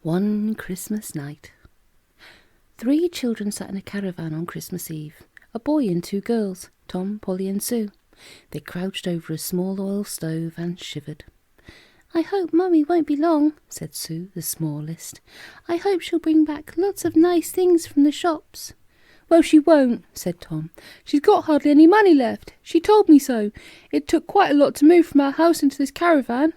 One Christmas night. 3 children sat in a caravan on Christmas Eve. A boy and 2 girls, Tom, Polly and Sue. They crouched over a small oil stove and shivered. "I hope Mummy won't be long," said Sue, the smallest. "I hope she'll bring back lots of nice things from the shops." "Well, she won't," said Tom. "She's got hardly any money left. She told me so. It took quite a lot to move from our house into this caravan."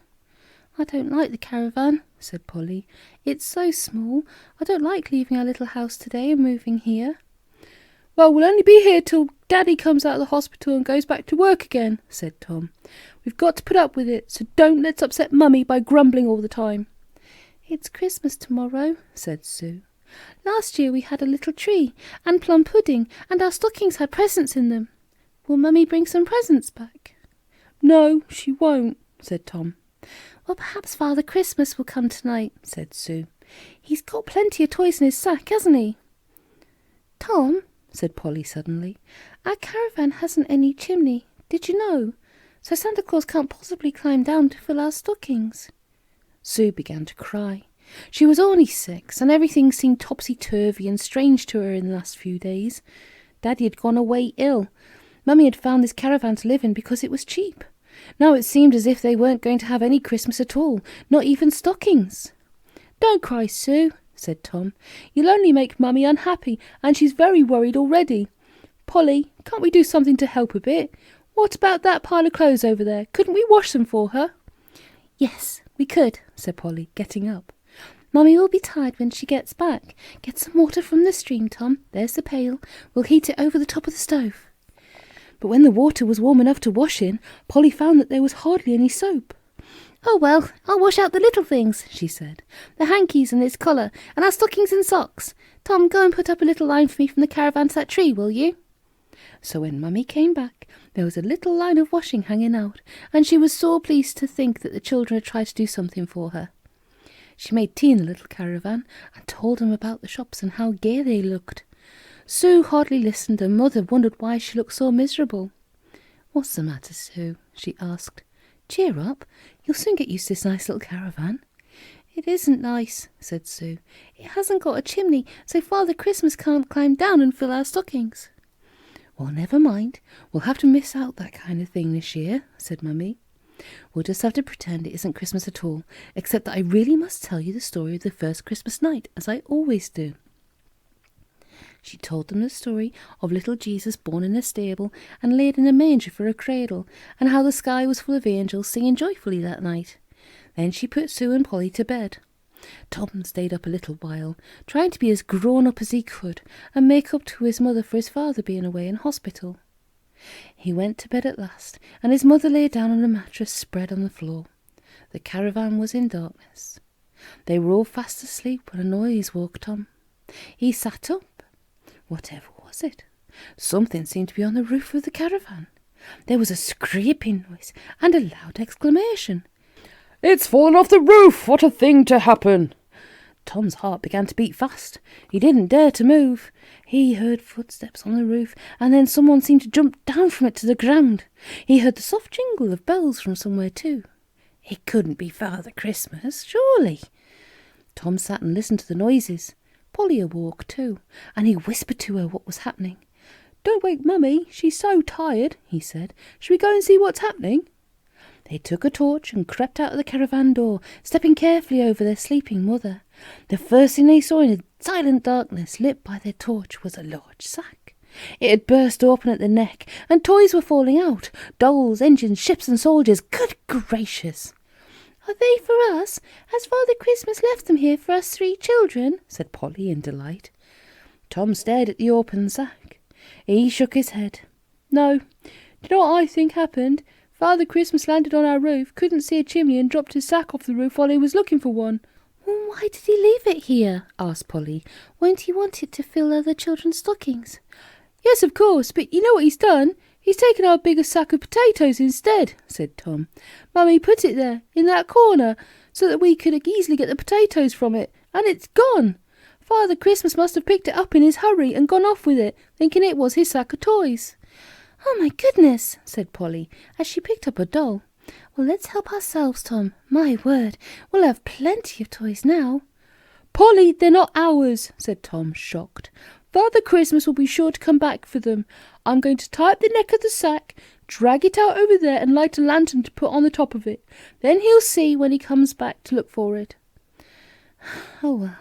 "I don't like the caravan," said Polly. "It's so small. I don't like leaving our little house today and moving here." "Well, we'll only be here till Daddy comes out of the hospital and goes back to work again," said Tom. "We've got to put up with it, so don't let's upset Mummy by grumbling all the time." "It's Christmas tomorrow," said Sue. "Last year we had a little tree and plum pudding, and our stockings had presents in them. Will Mummy bring some presents back?" "No, she won't," said Tom. "Well, perhaps Father Christmas will come tonight," said Sue. "He's got plenty of toys in his sack, hasn't he?" "Tom," said Polly suddenly, "our caravan hasn't any chimney. Did you know? So Santa Claus can't possibly climb down to fill our stockings." Sue began to cry. She was only 6, and everything seemed topsy-turvy and strange to her in the last few days. Daddy had gone away ill. Mummy had found this caravan to live in because it was cheap. Now it seemed as if they weren't going to have any Christmas at all, not even stockings. "Don't cry, Sue," said Tom. "You'll only make Mummy unhappy, and she's very worried already. Polly, can't we do something to help a bit? What about that pile of clothes over there? Couldn't we wash them for her?" "Yes, we could," said Polly, getting up. "Mummy will be tired when she gets back. Get some water from the stream, Tom. There's the pail. We'll heat it over the top of the stove." But when the water was warm enough to wash in, Polly found that there was hardly any soap. "Oh, well, I'll wash out the little things," she said. "The hankies and this collar, and our stockings and socks. Tom, go and put up a little line for me from the caravan to that tree, will you?" So when Mummy came back, there was a little line of washing hanging out, and she was so pleased to think that the children had tried to do something for her. She made tea in the little caravan and told them about the shops and how gay they looked. Sue hardly listened, and Mother wondered why she looked so miserable. "What's the matter, Sue?" she asked. "Cheer up. You'll soon get used to this nice little caravan." "It isn't nice," said Sue. "It hasn't got a chimney, so Father Christmas can't climb down and fill our stockings." "Well, never mind. We'll have to miss out that kind of thing this year," said Mummy. "We'll just have to pretend it isn't Christmas at all, except that I really must tell you the story of the first Christmas night, as I always do." She told them the story of little Jesus born in a stable and laid in a manger for a cradle, and how the sky was full of angels singing joyfully that night. Then she put Sue and Polly to bed. Tom stayed up a little while, trying to be as grown-up as he could and make up to his mother for his father being away in hospital. He went to bed at last, and his mother lay down on a mattress spread on the floor. The caravan was in darkness. They were all fast asleep when a noise woke Tom. He sat up. Whatever was it? Something seemed to be on the roof of the caravan. There was a scraping noise and a loud exclamation. "It's fallen off the roof! What a thing to happen!" Tom's heart began to beat fast. He didn't dare to move. He heard footsteps on the roof, and then someone seemed to jump down from it to the ground. He heard the soft jingle of bells from somewhere too. It couldn't be Father Christmas, surely. Tom sat and listened to the noises. Polly awoke too, and he whispered to her what was happening. "Don't wake Mummy, she's so tired," he said. "Shall we go and see what's happening?" They took a torch and crept out of the caravan door, stepping carefully over their sleeping mother. The first thing they saw in the silent darkness, lit by their torch, was a large sack. It had burst open at the neck, and toys were falling out. Dolls, engines, ships and soldiers. Good gracious! "Are they for us? Has Father Christmas left them here for us 3 children?" said Polly in delight. Tom stared at the open sack. He shook his head. "No. Do you know what I think happened? Father Christmas landed on our roof, couldn't see a chimney, and dropped his sack off the roof while he was looking for one." "Well, why did he leave it here?" asked Polly. "Won't he want it to fill other children's stockings?" "Yes, of course, but you know what he's done? He's taken our biggest sack of potatoes instead," said Tom. "Mummy put it there, in that corner, so that we could easily get the potatoes from it, and it's gone. Father Christmas must have picked it up in his hurry and gone off with it, thinking it was his sack of toys." "Oh, my goodness," said Polly, as she picked up a doll. "Well, let's help ourselves, Tom. My word, we'll have plenty of toys now." Polly, they're not ours, said Tom, shocked. Father Christmas will be sure to come back for them. I'm going to tie up the neck of the sack, drag it out over there and light a lantern to put on the top of it. Then he'll see when he comes back to look for it. Oh, well,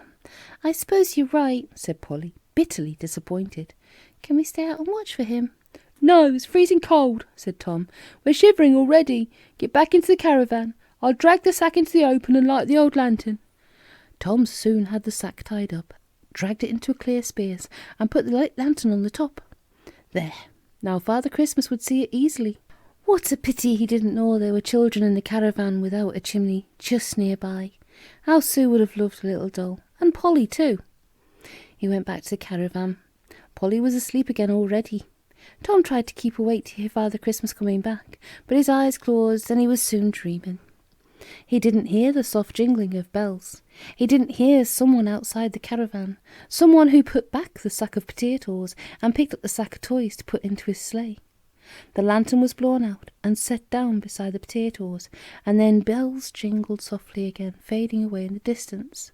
I suppose you're right, said Polly, bitterly disappointed. Can we stay out and watch for him? No, it's freezing cold, said Tom. We're shivering already. Get back into the caravan. I'll drag the sack into the open and light the old lantern. Tom soon had the sack tied up, dragged it into a clear space, and put the light lantern on the top. There, now Father Christmas would see it easily. What a pity he didn't know there were children in the caravan without a chimney just nearby. How Sue would have loved a little doll, and Polly too. He went back to the caravan. Polly was asleep again already. Tom tried to keep awake to hear Father Christmas coming back, but his eyes closed and he was soon dreaming. He didn't hear the soft jingling of bells. He didn't hear someone outside the caravan, someone who put back the sack of potatoes and picked up the sack of toys to put into his sleigh. The lantern was blown out and set down beside the potatoes, and then bells jingled softly again, fading away in the distance.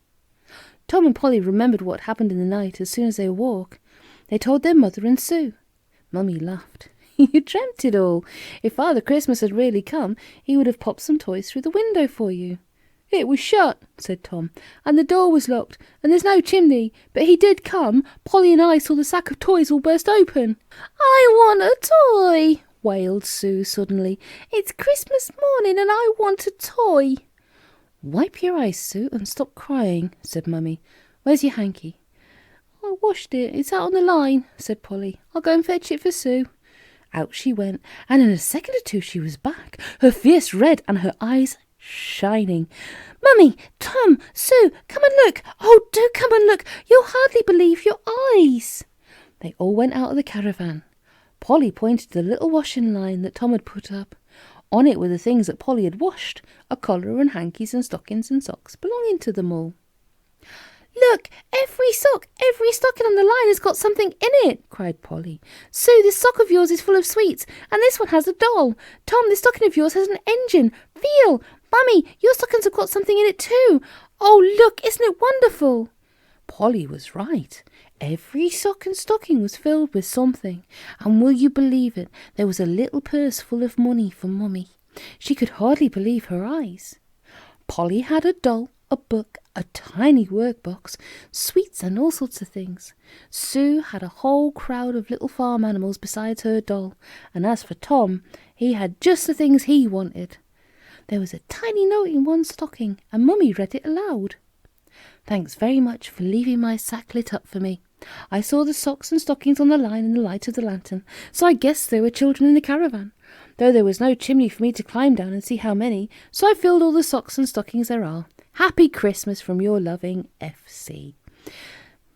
Tom and Polly remembered what happened in the night as soon as they awoke. They told their mother and Sue. Mummy laughed. You dreamt it all. If Father Christmas had really come, he would have popped some toys through the window for you. It was shut, said Tom, and the door was locked, and there's no chimney. But he did come. Polly and I saw the sack of toys all burst open. I want a toy, wailed Sue suddenly. It's Christmas morning and I want a toy. Wipe your eyes, Sue, and stop crying, said Mummy. Where's your hanky? I washed it. It's out on the line, said Polly. I'll go and fetch it for Sue. Out she went, and in a second or two she was back, her face red and her eyes shining. Mummy, Tom, Sue, come and look. Oh, do come and look. You'll hardly believe your eyes. They all went out of the caravan. Polly pointed to the little washing line that Tom had put up. On it were the things that Polly had washed, a collar and hankies and stockings and socks belonging to them all. Look, every stocking on the line has got something in it, cried Polly. Sue, this sock of yours is full of sweets, and this one has a doll. Tom, this stocking of yours has an engine. Feel! Mummy, your stockings have got something in it too. Oh, look, isn't it wonderful? Polly was right. Every sock and stocking was filled with something, and will you believe it, there was a little purse full of money for Mummy. She could hardly believe her eyes. Polly had a doll, a book, a tiny workbox, sweets and all sorts of things. Sue had a whole crowd of little farm animals besides her doll, and as for Tom, he had just the things he wanted. There was a tiny note in one stocking, and Mummy read it aloud. Thanks very much for leaving my sack lit up for me. I saw the socks and stockings on the line in the light of the lantern, so I guessed there were children in the caravan, though there was no chimney for me to climb down and see how many, so I filled all the socks and stockings there are. Happy Christmas from your loving F.C.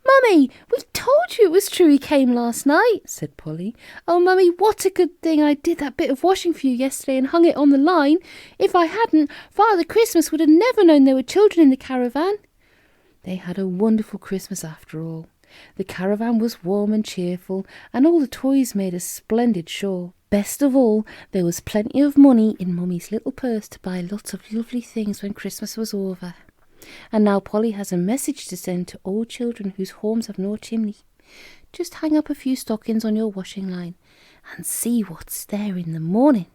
Mummy, we told you it was true he came last night, said Polly. Oh, Mummy, what a good thing I did that bit of washing for you yesterday and hung it on the line. If I hadn't, Father Christmas would have never known there were children in the caravan. They had a wonderful Christmas after all. The caravan was warm and cheerful, and all the toys made a splendid show. Best of all, there was plenty of money in Mummy's little purse to buy lots of lovely things when Christmas was over. And now Polly has a message to send to all children whose homes have no chimney. Just hang up a few stockings on your washing line and see what's there in the morning.